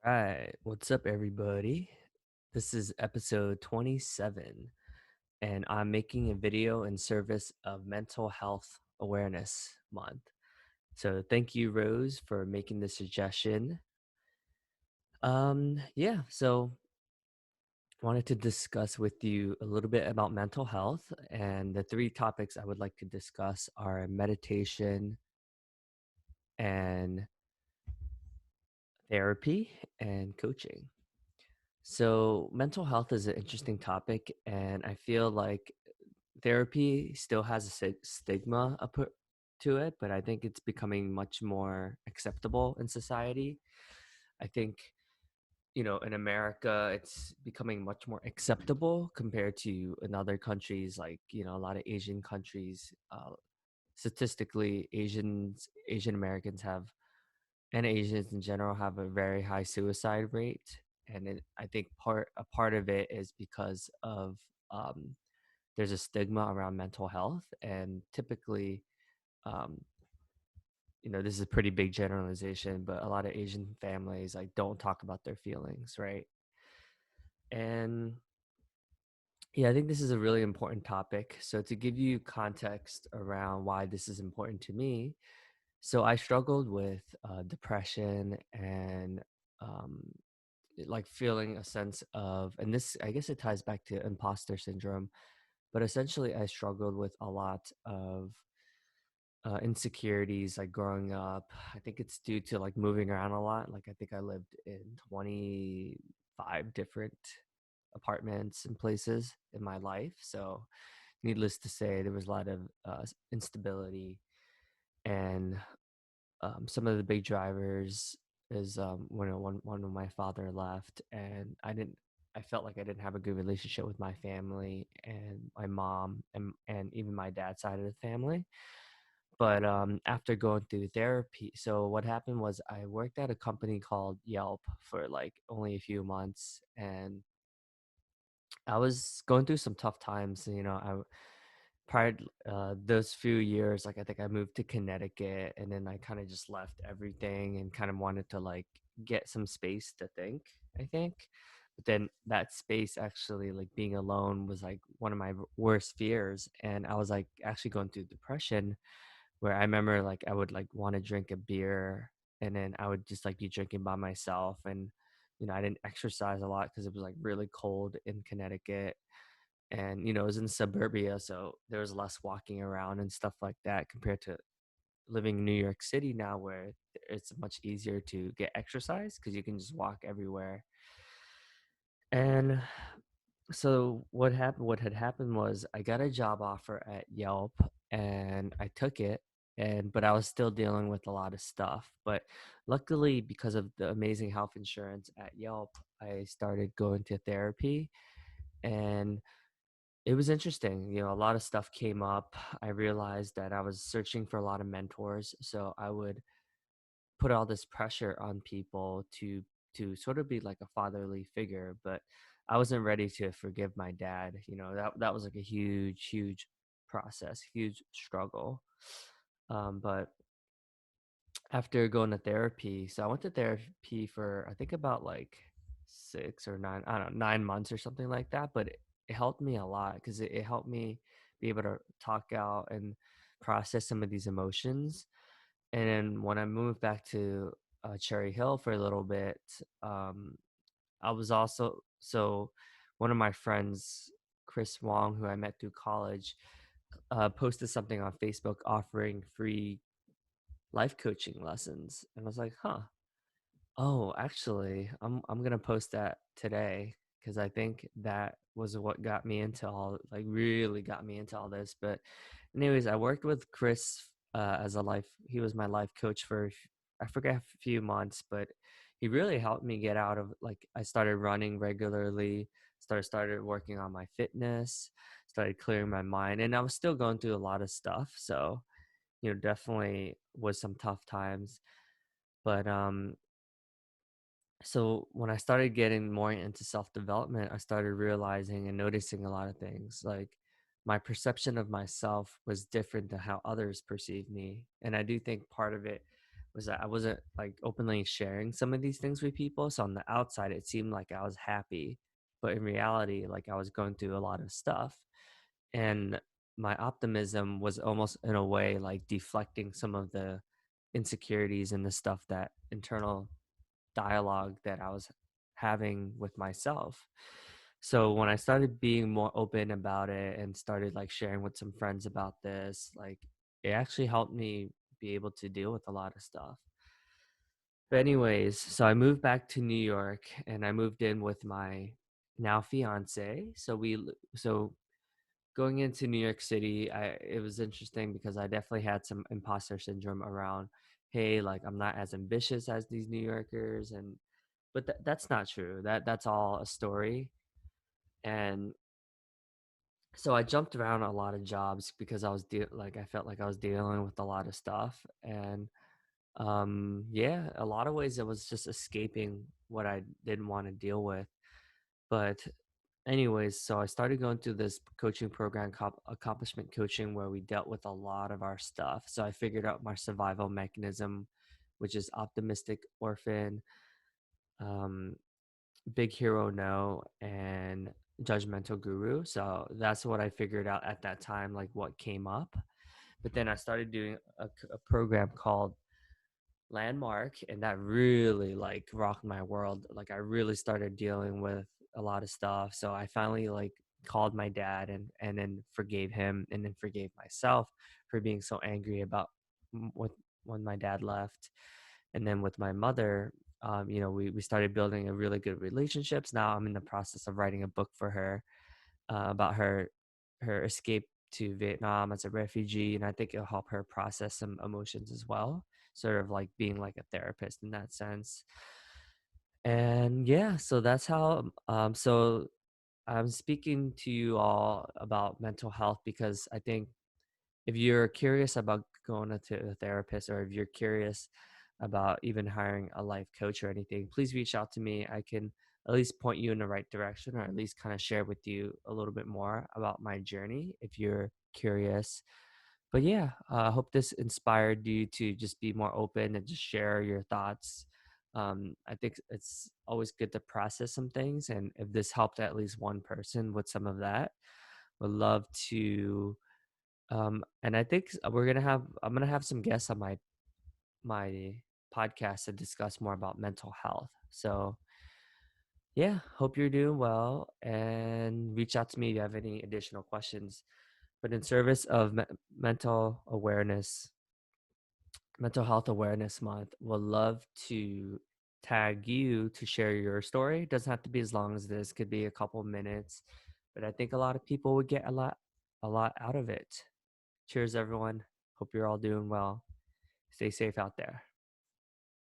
Right. What's up, everybody? This is episode 27, and I'm making a video in service of Mental Health Awareness Month. So, thank you, Rose, for making the suggestion. So wanted to discuss with you a little bit about mental health, and the three topics I would like to discuss are meditation and therapy and coaching. So, mental health is an interesting topic, and I feel like therapy still has a stigma to it, but I think it's becoming much more acceptable in society. I think, in America, it's becoming much more acceptable compared to in other countries, like, a lot of Asian countries. Statistically, Asian Americans and Asians in general have a very high suicide rate. And I think a part of it is because of um, there's a stigma around mental health, and typically, um, this is a pretty big generalization, but a lot of Asian families like don't talk about their feelings, right? And yeah, I think this is a really important topic. So to give you context around why this is important to me, so I struggled with depression and um, like feeling a sense of, and this, I guess it ties back to imposter syndrome, but essentially I struggled with a lot of insecurities like growing up. I think it's due to like moving around a lot. Like I think I lived in 25 different apartments and places in my life. So needless to say, there was a lot of instability, and some of the big drivers is when my father left, and I felt like I didn't have a good relationship with my family and my mom and even my dad's side of the family. But after going through therapy, so what happened was I worked at a company called Yelp for like only a few months, and I was going through some tough times. Prior those few years, like I think I moved to Connecticut, and then I kind of just left everything and kind of wanted to like get some space to think, I think. But then that space, actually, like being alone, was like one of my worst fears, and I was like actually going through depression, where I remember like I would like want to drink a beer, and then I would just like be drinking by myself. And I didn't exercise a lot because it was like really cold in Connecticut, and it was in suburbia, so there was less walking around and stuff like that compared to living in New York City now, where it's much easier to get exercise because you can just walk everywhere. And so what had happened was I got a job offer at Yelp, and I took it, and but I was still dealing with a lot of stuff. But luckily, because of the amazing health insurance at Yelp, I started going to therapy, and it was interesting. A lot of stuff came up. I realized that I was searching for a lot of mentors, so I would put all this pressure on people to sort of be like a fatherly figure, but I wasn't ready to forgive my dad. That was like a huge process, huge struggle. But after going to therapy, so I went to therapy for I think about like 6 or 9, I don't know, 9 months or something like that. But it helped me a lot because it helped me be able to talk out and process some of these emotions. And then when I moved back to Cherry Hill for a little bit, um, I was also so one of my friends, Chris Wong, who I met through college, posted something on Facebook offering free life coaching lessons, and I was like, huh. Oh, actually, I'm gonna post that today because I think that was what got me into like really got me into all this. But anyways, I worked with Chris as a life. He was my life coach for I forget a few months, but he really helped me get out of like I started running regularly, started working on my fitness, started clearing my mind, and I was still going through a lot of stuff. So definitely was some tough times, but so when I started getting more into self-development, I started realizing and noticing a lot of things. Like my perception of myself was different than how others perceive me. And I do think part of it was that I wasn't like openly sharing some of these things with people. So on the outside, it seemed like I was happy, but in reality, like I was going through a lot of stuff. And my optimism was almost in a way like deflecting some of the insecurities and the stuff, that internal dialogue that I was having with myself. So when I started being more open about it and started like sharing with some friends about this, like it actually helped me be able to deal with a lot of stuff. But anyways, so I moved back to New York and I moved in with my now fiance. So going into New York City, I it was interesting because I definitely had some imposter syndrome around, hey, like I'm not as ambitious as these New Yorkers, and but that's not true. That's all a story. And so I jumped around a lot of jobs because like I felt like I was dealing with a lot of stuff, and yeah, a lot of ways it was just escaping what I didn't want to deal with. But anyways, so I started going through this coaching program, accomplishment coaching, where we dealt with a lot of our stuff. So I figured out my survival mechanism, which is optimistic orphan, um, big hero no, and judgmental guru. So that's what I figured out at that time, like what came up. But then I started doing a program called Landmark, and that really like rocked my world. Like I really started dealing with a lot of stuff. So I finally like called my dad and then forgave him and then forgave myself for being so angry about what when my dad left. And then with my mother, we started building a really good relationships. Now I'm in the process of writing a book for her, about her escape to Vietnam as a refugee, and I think it'll help her process some emotions as well, sort of like being like a therapist in that sense. And yeah, so that's how. So I'm speaking to you all about mental health because I think if you're curious about going to a therapist, or if you're curious about even hiring a life coach or anything, please reach out to me. I can at least point you in the right direction, or at least kind of share with you a little bit more about my journey if you're curious. But yeah, I hope this inspired you to just be more open and just share your thoughts. I think it's always good to process some things, and if this helped at least one person with some of that, would love to. And I think I'm gonna have some guests on my podcast to discuss more about mental health. So yeah, hope you're doing well, and reach out to me if you have any additional questions. But in service of mental health awareness month, we'll love to tag you to share your story. It doesn't have to be as long as this, could be a couple minutes, but I think a lot of people would get a lot out of it. Cheers, everyone. Hope you're all doing well. Stay safe out there.